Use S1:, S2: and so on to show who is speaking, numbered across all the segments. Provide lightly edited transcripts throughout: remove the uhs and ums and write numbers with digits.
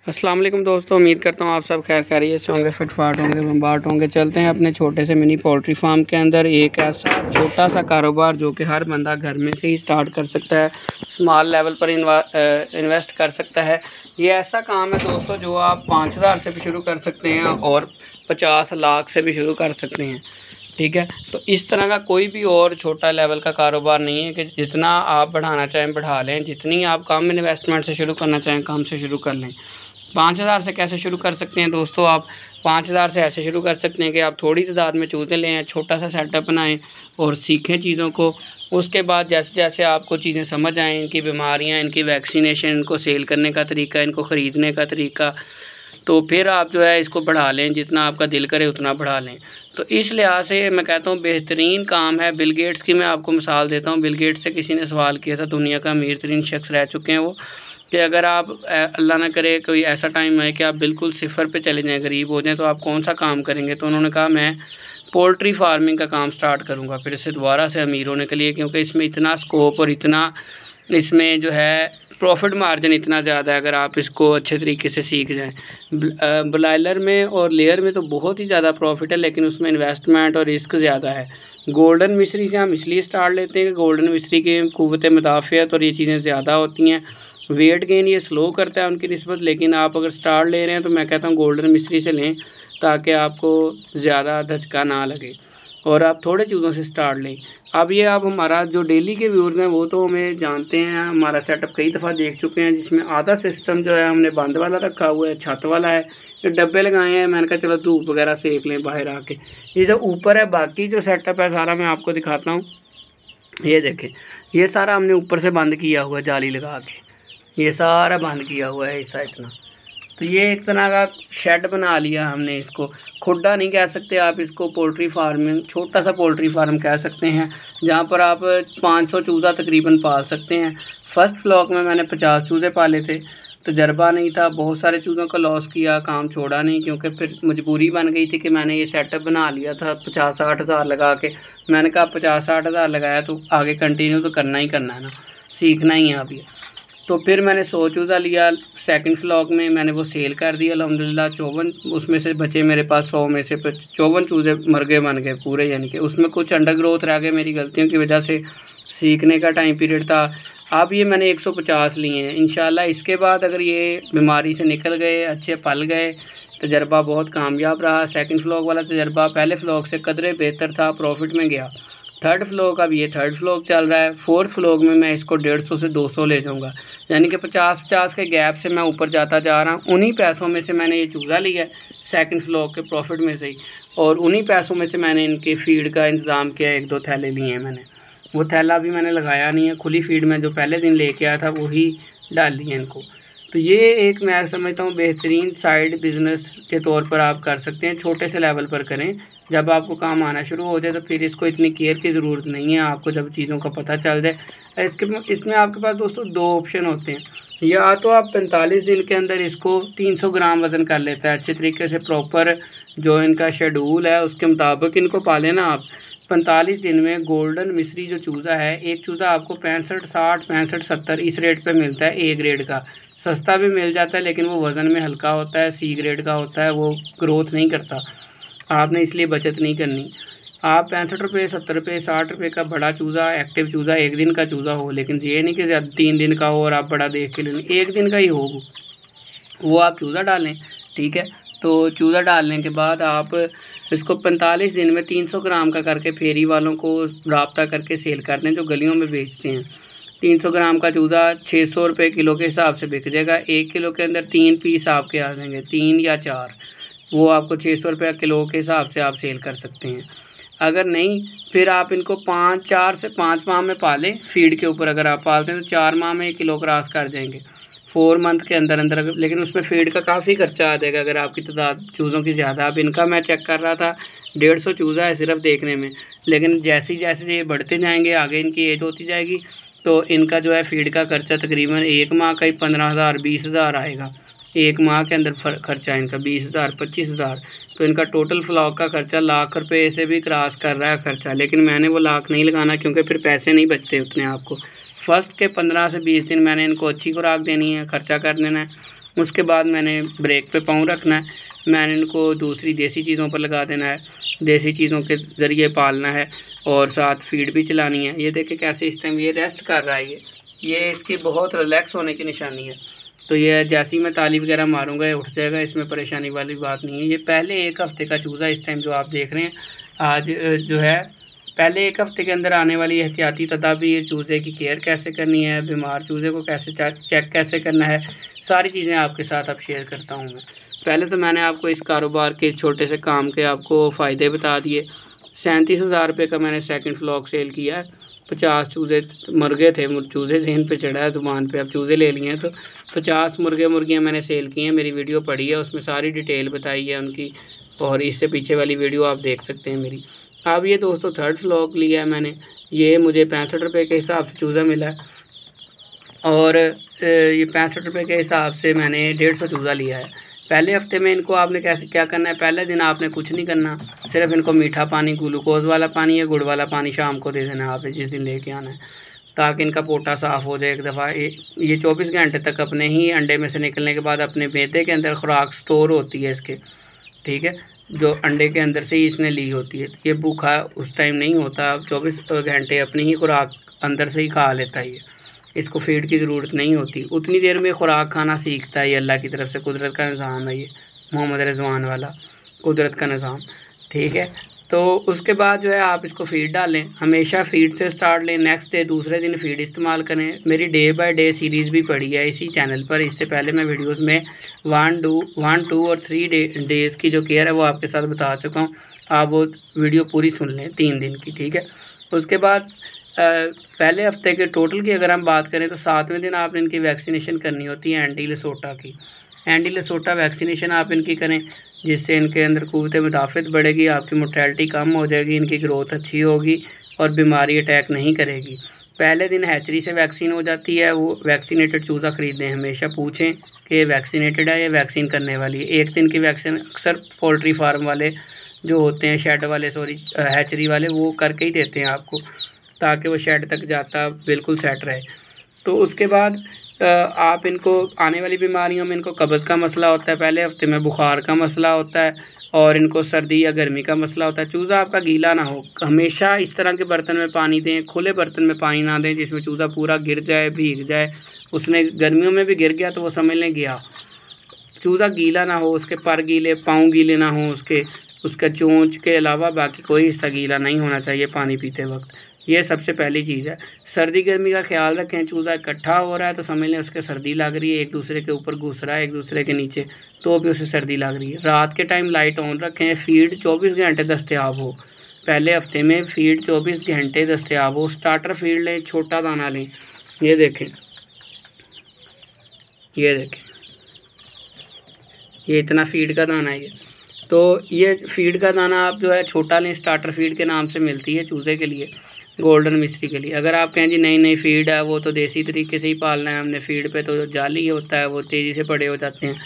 S1: अस्सलाम वालेकुम दोस्तों, उम्मीद करता हूँ आप सब खैर खैरियत से होंगे, फिटफाट होंगे, बम्बाट होंगे। चलते हैं अपने छोटे से मिनी पोल्ट्री फार्म के अंदर। एक ऐसा छोटा सा कारोबार जो कि हर बंदा घर में से ही स्टार्ट कर सकता है, स्मॉल लेवल पर इन्वेस्ट कर सकता है। ये ऐसा काम है दोस्तों जो आप 5,000 से भी शुरू कर सकते हैं और 50 लाख से भी शुरू कर सकते हैं। ठीक है, तो इस तरह का कोई भी और छोटा लेवल का कारोबार नहीं है कि जितना आप बढ़ाना चाहें बढ़ा लें, जितनी आप कम इन्वेस्टमेंट से शुरू करना चाहें कम से शुरू कर लें। 5,000 से कैसे शुरू कर सकते हैं दोस्तों? आप 5,000 से ऐसे शुरू कर सकते हैं कि आप थोड़ी तादाद में चूज़े लें, छोटा सा सेटअप बनाएं और सीखें चीज़ों को। उसके बाद जैसे जैसे आपको चीज़ें समझ आएँ, इनकी बीमारियां, इनकी वैक्सीनेशन, इनको सेल करने का तरीका, इनको ख़रीदने का तरीका, तो फिर आप जो है इसको बढ़ा लें, जितना आपका दिल करे उतना बढ़ा लें। तो इस लिहाज से मैं कहता हूँ बेहतरीन काम है। बिल गेट्स की मैं आपको मिसाल देता हूँ। बिल गेट्स से किसी ने सवाल किया था, दुनिया का अमीर तरीन शख्स रह चुके हैं वो, कि अगर आप अल्लाह ना करे कोई ऐसा टाइम आए कि आप बिल्कुल सिफर पे चले जाएं, गरीब हो जाएं, तो आप कौन सा काम करेंगे? तो उन्होंने कहा मैं पोल्ट्री फार्मिंग का काम स्टार्ट करूँगा फिर से दोबारा से अमीर होने के लिए, क्योंकि इसमें इतना स्कोप और इतना इसमें जो है प्रॉफिट मार्जिन इतना ज़्यादा है अगर आप इसको अच्छे तरीके से सीख जाएँ। ब्रॉयलर में और लेयर में तो बहुत ही ज़्यादा प्रॉफिट है, लेकिन उसमें इन्वेस्टमेंट और रिस्क ज़्यादा है। गोल्डन मिस्री से हम इसलिए स्टार्ट लेते हैं कि गोल्डन मिस्री की क़ुव्वत मुदाफ़अत और ये चीज़ें ज़्यादा होती हैं। वेट गेन ये स्लो करता है उनकी निस्बत, लेकिन आप अगर स्टार्ट ले रहे हैं तो मैं कहता हूँ गोल्डन मिस्री से लें, ताकि आपको ज़्यादा धचका ना लगे और आप थोड़े चीज़ों से स्टार्ट लें। अब ये आप हमारा जो डेली के व्यूअर्स हैं वो तो हमें जानते हैं, हमारा सेटअप कई दफ़ा देख चुके हैं, जिसमें आधा सिस्टम जो है हमने बंद वाला रखा हुआ है, छत वाला है, ये डब्बे लगाए हैं। मैंने कहा चलो धूप वगैरह सेक लें बाहर आके। ये जो ऊपर है बाकी जो सेटअप है सारा मैं आपको दिखाता हूँ। ये देखें, ये सारा हमने ऊपर से बंद किया हुआ है जाली लगा के, ये सारा बंद किया हुआ है हिस्सा इतना। तो ये एक तरह का शेड बना लिया हमने, इसको खुड्डा नहीं कह सकते आप, इसको पोल्ट्री फार्मिंग, छोटा सा पोल्ट्री फार्म कह सकते हैं, जहाँ पर आप 500 चूज़ा तकरीबन पाल सकते हैं। फर्स्ट फ्लॉक में मैंने 50 चूज़े पाले थे, तजर्बा नहीं था, बहुत सारे चूज़ों का लॉस किया, काम छोड़ा नहीं, क्योंकि फिर मजबूरी बन गई थी कि मैंने ये सेटअप बना लिया था 50-60 हज़ार लगा के। मैंने कहा 50-60 हज़ार लगाया तो आगे कंटिन्यू तो करना ही करना है ना, सीखना ही है अभी। तो फिर मैंने 100 चूज़ा लिया। सेकंड फ्लॉक में मैंने वो सेल कर दिया अल्हम्दुलिल्लाह। 54 उसमें से बचे मेरे पास, 100 में से 54 चूज़े मर गए बन गए पूरे, यानी कि उसमें कुछ अंडर ग्रोथ रह गए मेरी गलतियों की वजह से, सीखने का टाइम पीरियड था। अब ये मैंने 150 लिए हैं इंशाल्लाह। इसके बाद अगर ये बीमारी से निकल गए, अच्छे पल गए, तजर्बा बहुत कामयाब रहा। सेकंड फ्लॉक वाला तजर्बा पहले फ्लॉक से कदरे बेहतर था, प्रॉफिट में गया। थर्ड फ्लॉक, अब ये थर्ड फ्लॉक चल रहा है। फोर्थ फ्लॉक में मैं इसको 150 से 200 ले जाऊंगा, यानी कि 50-50 के गैप से मैं ऊपर जाता जा रहा हूँ। उन्हीं पैसों में से मैंने ये चूज़ा लिया है सेकंड फ्लॉक के प्रॉफिट में से ही, और उन्हीं पैसों में से मैंने इनके फीड का इंतज़ाम किया। 1-2 थैले लिए हैं मैंने, वो थैला भी मैंने लगाया नहीं है, खुली फीड में जो पहले दिन लेके आया था वही डाल दिए इनको। तो ये एक मैं समझता हूँ बेहतरीन साइड बिज़नेस के तौर पर आप कर सकते हैं, छोटे से लेवल पर करें। जब आपको काम आना शुरू हो जाए तो फिर इसको इतनी केयर की ज़रूरत नहीं है आपको, जब चीज़ों का पता चल जाए। इसमें आपके पास दोस्तों 2 ऑप्शन होते हैं, या तो आप 45 दिन के अंदर इसको 300 ग्राम वज़न कर लेता है अच्छे तरीके से, प्रॉपर जो इनका शेड्यूल है उसके मुताबिक इनको पालें ना आप। 45 दिन में गोल्डन मिस्री जो चूज़ा है, एक चूज़ा आपको 65, 60, 65, 70 इस रेट पे मिलता है। ए ग्रेड का सस्ता भी मिल जाता है, लेकिन वो वज़न में हल्का होता है। सी ग्रेड का होता है, वो ग्रोथ नहीं करता। आपने इसलिए बचत नहीं करनी। आप 65 रुपये, 70 रुपये, 60 रुपये का बड़ा चूज़ा, एक्टिव चूज़ा, एक दिन का चूज़ा हो, लेकिन ये नहीं कि 3 दिन का हो और आप बड़ा देख के लें, एक दिन का ही हो वो आप चूज़ा डालें। ठीक है, तो चूज़ा डालने के बाद आप इसको 45 दिन में 300 ग्राम का करके फेरी वालों को राब्ता करके सेल कर दें, जो गलियों में बेचते हैं। 300 ग्राम का चूज़ा 600 रुपये किलो के हिसाब से बिक जाएगा। 1 किलो के अंदर 3 पीस आपके आ जाएंगे, 3 या 4, वो आपको 600 रुपये किलो के हिसाब से आप सेल कर सकते हैं। अगर नहीं, फिर आप इनको 4 से 5 माह में पालें फीड के ऊपर। अगर आप पालते हैं तो 4 माह में 1 किलो क्रॉस कर जाएंगे, 4 मंथ के अंदर अंदर। लेकिन उसमें फीड का काफ़ी खर्चा आ जाएगा अगर आपकी तादाद चूज़ों की ज़्यादा। अब इनका मैं चेक कर रहा था 150 चूज़ा है सिर्फ देखने में, लेकिन जैसे जैसे ये बढ़ते जाएंगे, आगे इनकी एज होती जाएगी, तो इनका जो है फीड का खर्चा तकरीबन 1 माह का ही 15,000, 20,000 आएगा। 1 माह के अंदर खर्चा इनका 20,000, 25,000। तो इनका टोटल फ्लॉक का खर्चा लाख रुपए से भी क्रॉस कर रहा है खर्चा, लेकिन मैंने वो लाख नहीं लगाना, क्योंकि फिर पैसे नहीं बचते उतने आपको। फर्स्ट के 15 से 20 दिन मैंने इनको अच्छी खुराक देनी है, खर्चा कर देना है। उसके बाद मैंने ब्रेक पे पाँव रखना है, मैंने इनको दूसरी देसी चीज़ों पर लगा देना है, देसी चीज़ों के ज़रिए पालना है और साथ फीड भी चलानी है। ये देखें कैसे इस टाइम ये रेस्ट कर रहा है, ये इसकी बहुत रिलैक्स होने की निशानी है। तो ये जैसे ही मैं ताली वगैरह मारूंगा ये उठ जाएगा, इसमें परेशानी वाली बात नहीं है। ये पहले 1 हफ़्ते का चूज़ा इस टाइम जो आप देख रहे हैं आज जो है, पहले 1 हफ़्ते के अंदर आने वाली एहतियाती तदाबीर, चूज़े की केयर कैसे करनी है, बीमार चूज़े को कैसे चेक कैसे करना है, सारी चीज़ें आपके साथ अब शेयर करता हूँ मैं। पहले तो मैंने आपको इस कारोबार के छोटे से काम के आपको फ़ायदे बता दिए। 37,000 रुपये का मैंने सेकंड फ्लॉक सेल किया है। 50 चूज़े मुर्गे थे, चूज़े जहन पे चढ़ा है ज़ुबान पे, अब चूज़े ले लिए हैं तो 50 मुर्गे मुर्गियाँ मैंने सेल किए हैं। मेरी वीडियो पड़ी है, उसमें सारी डिटेल बताई है उनकी, और इससे पीछे वाली वीडियो आप देख सकते हैं मेरी। अब ये दोस्तों थर्ड फ्लॉक लिया है मैंने, ये मुझे 65 रुपये के हिसाब से चूज़ा मिला है, और ये 65 रुपये के हिसाब से मैंने 150 चूज़ा लिया है। पहले हफ्ते में इनको आपने कैसे क्या करना है, पहले दिन आपने कुछ नहीं करना, सिर्फ इनको मीठा पानी, ग्लूकोज़ वाला पानी या गुड़ वाला पानी शाम को दे देना आपने जिस दिन लेके आना है, ताकि इनका पोटा साफ़ हो जाए एक दफ़ा। ये 24 घंटे तक अपने ही अंडे में से निकलने के बाद अपने मैदे के अंदर खुराक स्टोर होती है इसके, ठीक है, जो अंडे के अंदर से ही इसने ली होती है। ये भूखा उस टाइम नहीं होता, 24 घंटे अपनी ही खुराक अंदर से ही खा लेता है। इसको फीड की ज़रूरत नहीं होती, उतनी देर में खुराक खाना सीखता है। ये अल्लाह की तरफ से कुदरत का निज़ाम है, ये मोहम्मद रिजवान वाला कुदरत का निज़ाम, ठीक है। तो उसके बाद जो है आप इसको फीड डालें, हमेशा फीड से स्टार्ट लें, नेक्स्ट डे दूसरे दिन फीड इस्तेमाल करें। मेरी डे बाय डे सीरीज़ भी पड़ी है इसी चैनल पर, इससे पहले मैं वीडियोस में 1, 2 और 3 डेज़ की जो केयर है वो आपके साथ बता चुका हूँ। आप वो वीडियो पूरी सुन लें 3 दिन की, ठीक है। उसके बाद पहले हफ्ते के टोटल की अगर हम बात करें तो 7वें दिन आपने इनकी वैक्सीनेशन करनी होती है एंटी लेसोटा की। एंटी लेसोटा वैक्सीनेशन आप इनकी करें, जिससे इनके अंदर क़ुव्वत मुदाफ़त बढ़ेगी, आपकी मोर्टेलिटी कम हो जाएगी, इनकी ग्रोथ अच्छी होगी और बीमारी अटैक नहीं करेगी। पहले दिन हैचरी से वैक्सीन हो जाती है, वो वैक्सीनेटेड चूज़ा ख़रीदें, हमेशा पूछें कि वैक्सीनेटेड है या वैक्सीन करने वाली है। 1 दिन की वैक्सीन अक्सर पोल्ट्री फार्म वाले जो होते हैं, शेड वाले हैचरी वाले, वो करके ही देते हैं आपको, ताकि वो शेड तक जाता बिल्कुल सेट रहे। तो उसके बाद आप इनको आने वाली बीमारियों में इनको कब्ज़ का मसला होता है, पहले हफ्ते में बुखार का मसला होता है, और इनको सर्दी या गर्मी का मसला होता है। चूज़ा आपका गीला ना हो, हमेशा इस तरह के बर्तन में पानी दें, खुले बर्तन में पानी ना दें जिसमें चूज़ा पूरा गिर जाए, भीग जाए। उसने गर्मियों में भी गिर गया तो वो समझ लें गया। चूज़ा गीला ना हो, उसके पर गीले, पाँव गीले ना हो, उसका चोंच के अलावा बाकी कोई हिस्सा गीला नहीं होना चाहिए पानी पीते वक्त। ये सबसे पहली चीज़ है। सर्दी गर्मी का ख्याल रखें, चूज़ा इकट्ठा हो रहा है तो समझ लें उसके सर्दी लग रही है, एक दूसरे के ऊपर घुस रहा है, एक दूसरे के नीचे, तो भी उसे सर्दी लग रही है। रात के टाइम लाइट ऑन रखें, फीड 24 घंटे दस्तयाब हो। पहले हफ्ते में फीड 24 घंटे दस्तयाब हो। स्टार्टर फीड लें, छोटा दाना लें, ये देखें, ये इतना फीड का दाना है ये। तो ये फीड का दाना आप जो है छोटा लें, स्टार्टर फीड के नाम से मिलती है चूज़े के लिए, गोल्डन मिस्ट्री के लिए। अगर आप कहें जी नहीं फीड है वो तो देसी तरीके से ही पालना है हमने, फीड पे तो जाली होता है, वो तेज़ी से बड़े हो जाते हैं,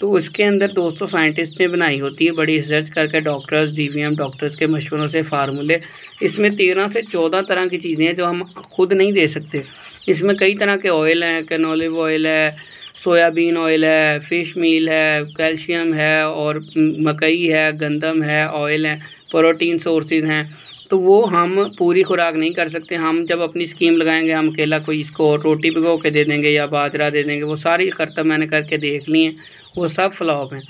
S1: तो उसके अंदर दोस्तों साइंटिस्ट ने बनाई होती है बड़ी रिसर्च करके, डॉक्टर्स, DVM डॉक्टर्स के मशवरों से फार्मूले। इसमें 13 से 14 तरह की चीज़ें हैं जो हम खुद नहीं दे सकते। इसमें कई तरह के ऑयल हैं, कैनोलिव ऑयल है, सोयाबीन ऑयल है, फ़िश मील है, कैल्शियम है, और मकई है, गंदम है, ऑयल है, प्रोटीन सोर्सेज हैं। तो वो हम पूरी खुराक नहीं कर सकते। हम जब अपनी स्कीम लगाएंगे हम अकेला कोई इसको रोटी भिगो के दे देंगे या बाजरा दे देंगे, वो सारी करतब मैंने करके देख ली हैं, वो सब फ्लॉप हैं।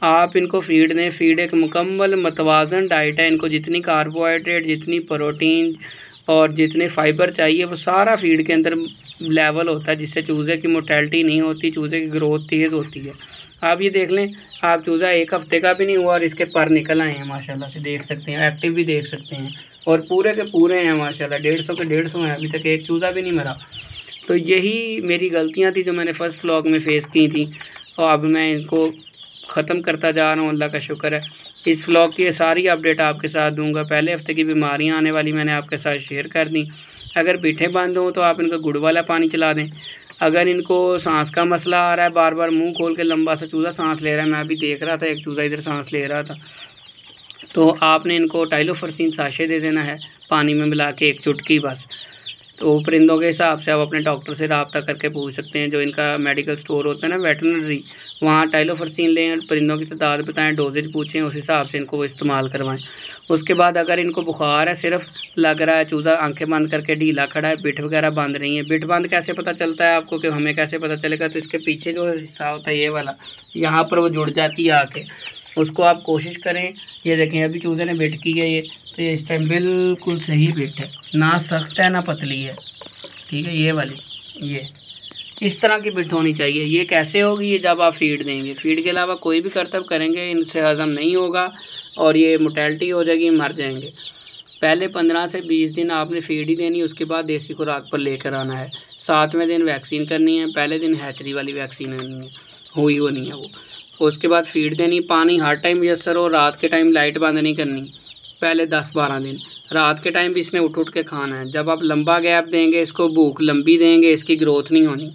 S1: आप इनको फीड दें, फीड एक मुकम्मल मतवाज़न डाइट है। इनको जितनी कार्बोहाइड्रेट, जितनी प्रोटीन और जितने फाइबर चाहिए वो सारा फीड के अंदर लेवल होता है, जिससे चूज़े की मोर्टेलिटी नहीं होती, चूज़े की ग्रोथ तेज़ होती है। आप ये देख लें, आप चूज़ा 1 हफ्ते का भी नहीं हुआ और इसके पर निकल आए हैं माशाल्लाह से, देख सकते हैं, एक्टिव भी देख सकते हैं, और पूरे के पूरे हैं माशाल्लाह, 150 के 150 हैं, अभी तक एक चूज़ा भी नहीं मरा। तो यही मेरी गलतियाँ थी जो मैंने फ़र्स्ट व्लॉग में फ़ेस की थी, और अब मैं इनको ख़त्म करता जा रहा हूँ, अल्लाह का शुक्र है। इस व्लॉग की सारी अपडेट आपके साथ दूंगा। पहले हफ्ते की बीमारियां आने वाली मैंने आपके साथ शेयर कर दी। अगर पीठें बंद हो तो आप इनको गुड़ वाला पानी चला दें। अगर इनको सांस का मसला आ रहा है, बार बार मुंह खोल के लंबा सा चूज़ा सांस ले रहा है, मैं अभी देख रहा था एक चूज़ा इधर सांस ले रहा था, तो आपने इनको टाइलोफर्सिन साशे दे देना है पानी में मिला के, 1 चुटकी बस। तो परिंदों के हिसाब से आप अपने डॉक्टर से रब्ता करके पूछ सकते हैं, जो इनका मेडिकल स्टोर होता है ना वेटरनरी, वहाँ टाइलोफर्सीन लें, परिंदों की तादाद बताएं, डोजेज पूछें, उस हिसाब से इनको वो इस्तेमाल करवाएं। उसके बाद अगर इनको बुखार है, सिर्फ लग रहा है, चूज़ा आंखें बंद करके ढीला खड़ा है, बिठ वगैरह बंद नहीं है, बिठ बंद कैसे पता चलता है आपको, कि हमें कैसे पता चलेगा, तो इसके पीछे जो हिस्सा होता है ये वाला, यहाँ पर वो जुड़ जाती है आके, उसको आप कोशिश करें। ये देखें अभी चूज़े ने बिठ की है ये, तो ये इस टाइम बिल्कुल सही बिठ है, ना सख्त है ना पतली है, ठीक है। ये वाली ये इस तरह की बिठ होनी चाहिए। ये कैसे होगी, ये जब आप फीड देंगे, फीड के अलावा कोई भी करतब करेंगे इनसे हज़म नहीं होगा और ये मोर्टेलिटी हो जाएगी, मर जाएंगे। पहले 15 से 20 दिन आपने फीड ही देनी, उसके बाद देसी खुराक पर लेकर आना है। 7वें दिन वैक्सीन करनी है, पहले दिन हैचरी वाली वैक्सीन करनी है, हुई वो नहीं है वो। उसके बाद फीड देनी, पानी हर टाइम मुयसर हो, रात के टाइम लाइट बंद नहीं करनी पहले 10-12 दिन। रात के टाइम भी इसने उठ के खाना है। जब आप लंबा गैप देंगे, इसको भूख लंबी देंगे, इसकी ग्रोथ नहीं होनी।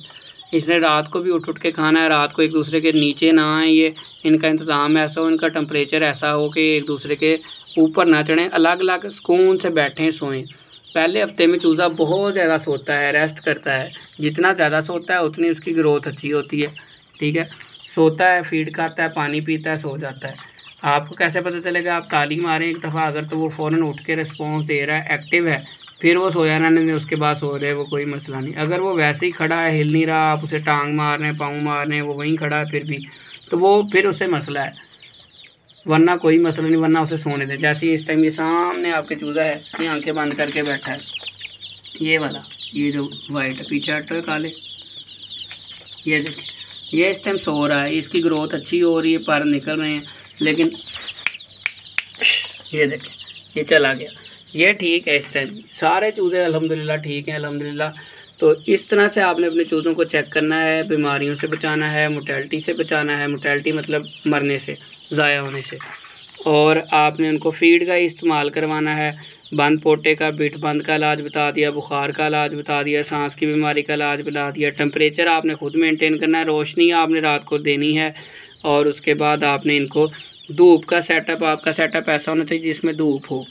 S1: इसने रात को भी उठ के खाना है, रात को एक दूसरे के नीचे ना आए, ये इनका इंतज़ाम ऐसा हो, इनका टेम्परेचर ऐसा हो कि एक दूसरे के ऊपर ना चढ़ें, अलग अलग सुकून से बैठें सोएं। पहले हफ्ते में चूज़ा बहुत ज़्यादा सोता है, रेस्ट करता है, जितना ज़्यादा सोता है उतनी उसकी ग्रोथ अच्छी होती है, ठीक है। सोता है, फीड खाता है, पानी पीता है, सो जाता है। आपको कैसे पता चलेगा, आप ताली मारें एक दफ़ा अगर, तो वो फ़ौरन उठ के रिस्पॉन्स दे रहा है, एक्टिव है, फिर वो सोया रहने दें, उसके बाद सो रहे, वो कोई मसला नहीं। अगर वो वैसे ही खड़ा है, हिल नहीं रहा, आप उसे टांग मार रहे हैं, पाँव मार रहे हैं, वो वहीं खड़ा है फिर भी, तो वो फिर उससे मसला है, वरना कोई मसला नहीं, वरना उसे सोने दें। जैसे इस टाइम ये सामने आपके चूज़ा है, ये आंखें बंद करके बैठा है, ये वाला, ये जो वाइट है पीछे हट है काले, ये देखिए ये इस टाइम सो रहा है, इसकी ग्रोथ अच्छी हो रही है, पर निकल रहे हैं, लेकिन ये देखें ये चला गया, ये ठीक है। इस टाइम सारे चूज़े अल्हम्दुलिल्लाह ठीक हैं, अल्हम्दुलिल्लाह। तो इस तरह से आपने अपने चूज़ों को चेक करना है, बीमारियों से बचाना है, मोर्टेलिटी से बचाना है, मोर्टेलिटी मतलब मरने से, ज़ाया होने से, और आपने उनको फीड का इस्तेमाल करवाना है। बंद पोटे का, बिठ बंद का इलाज बता दिया, बुखार का इलाज बता दिया, सांस की बीमारी का इलाज बता दिया। टेम्परेचर आपने खुद मेंटेन करना है, रोशनी आपने रात को देनी है, और उसके बाद आपने इनको धूप का सेटअप, आपका सेटअप ऐसा होना चाहिए जिसमें धूप हो,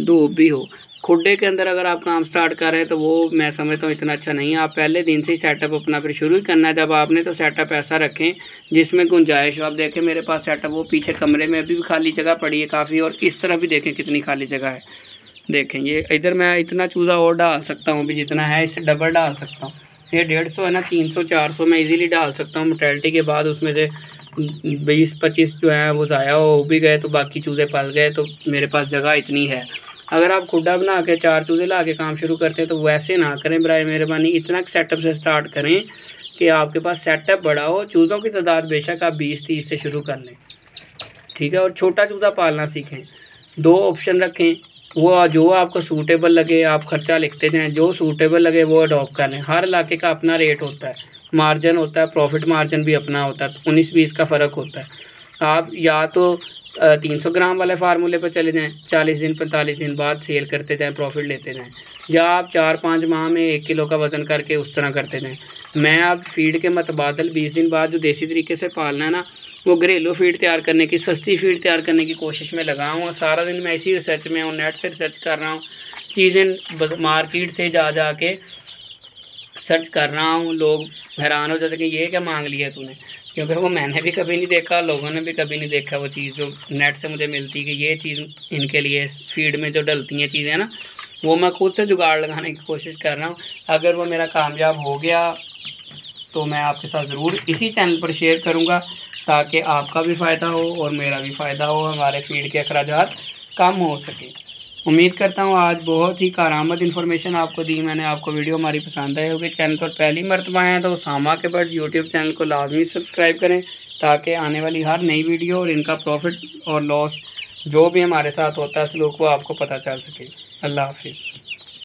S1: धूप भी हो। खुड्डे के अंदर अगर आप काम स्टार्ट कर रहे हैं तो वो मैं समझता हूँ इतना अच्छा नहीं है। आप पहले दिन से ही सेटअप अपना फिर शुरू ही करना है जब आपने, तो सेटअप ऐसा रखें जिसमें गुंजाइश हो। आप देखें मेरे पास सेटअप, वो पीछे कमरे में अभी भी खाली जगह पड़ी है काफ़ी, और इस तरह भी देखें कितनी खाली जगह है। देखें ये इधर मैं इतना चूज़ा और डाल सकता हूँ, अभी जितना है इससे डबल डाल सकता हूँ। ये 150 है ना, 300-400 मैं इजीली डाल सकता हूँ। मोर्टेलिटी के बाद उसमें से 20-25 जो है वो ज़ाया हो भी गए, तो बाकी चूज़े पल गए, तो मेरे पास जगह इतनी है। अगर आप खुड्डा बना के 4 चूज़े ला के काम शुरू करते हैं तो वैसे ना करें बराए मेहरबानी, इतना सेटअप से स्टार्ट करें कि आपके पास सेटअप बड़ा हो। चूज़ों की तादाद बेशक आप 20-30 से शुरू कर लें, ठीक है, और छोटा चूज़ा पालना सीखें। 2 ऑप्शन रखें, वो जो आपको सूटेबल लगे आप खर्चा लिखते जाएँ, जो सूटेबल लगे वो अडॉप्ट कर लें। हर इलाके का अपना रेट होता है, मार्जिन होता है, प्रॉफिट मार्जिन भी अपना होता है, 19-20 का फ़र्क होता है। आप या तो 300 ग्राम वाले फार्मूले पर चले जाएँ, 40 दिन 45 दिन बाद सेल करते जाएँ, प्रॉफिट लेते जाएँ, या आप 4-5 माह में 1 किलो का वज़न करके उस तरह करते जाएँ। मैं अब फीड के मतबादल 20 दिन बाद जो देसी तरीके से पालना है ना, वो घरेलू फीड तैयार करने की, सस्ती फीड तैयार करने की कोशिश में लगा हूँ। सारा दिन मैं इसी रिसर्च में हूँ, नेट से रिसर्च कर रहा हूँ, चीज़ें मार्केट से जा के सर्च कर रहा हूँ। लोग हैरान हो जाते कि ये क्या मांग लिया तूने, क्योंकि वो मैंने भी कभी नहीं देखा, लोगों ने भी कभी नहीं देखा वो चीज़ जो नेट से मुझे मिलती कि ये चीज़ इनके लिए फीड में जो डलती हैं चीज़ें ना, वो मैं खुद से जुगाड़ लगाने की कोशिश कर रहा हूँ। अगर वो मेरा कामयाब हो गया तो मैं आपके साथ ज़रूर इसी चैनल पर शेयर करूँगा, ताकि आपका भी फ़ायदा हो और मेरा भी फ़ायदा हो, हमारे फीड के अखराजात कम हो सके। उम्मीद करता हूँ आज बहुत ही कारामद इन्फॉर्मेशन आपको दी मैंने। आपको वीडियो हमारी पसंद आई होगी। चैनल पर पहली मरतबा आए हैं तो सामा के बर्ड्स यूट्यूब चैनल को लाजमी सब्सक्राइब करें, ताकि आने वाली हर नई वीडियो और इनका प्रॉफिट और लॉस जो भी हमारे साथ होता है सलूक वो आपको पता चल सके। अल्लाह हाफिज़।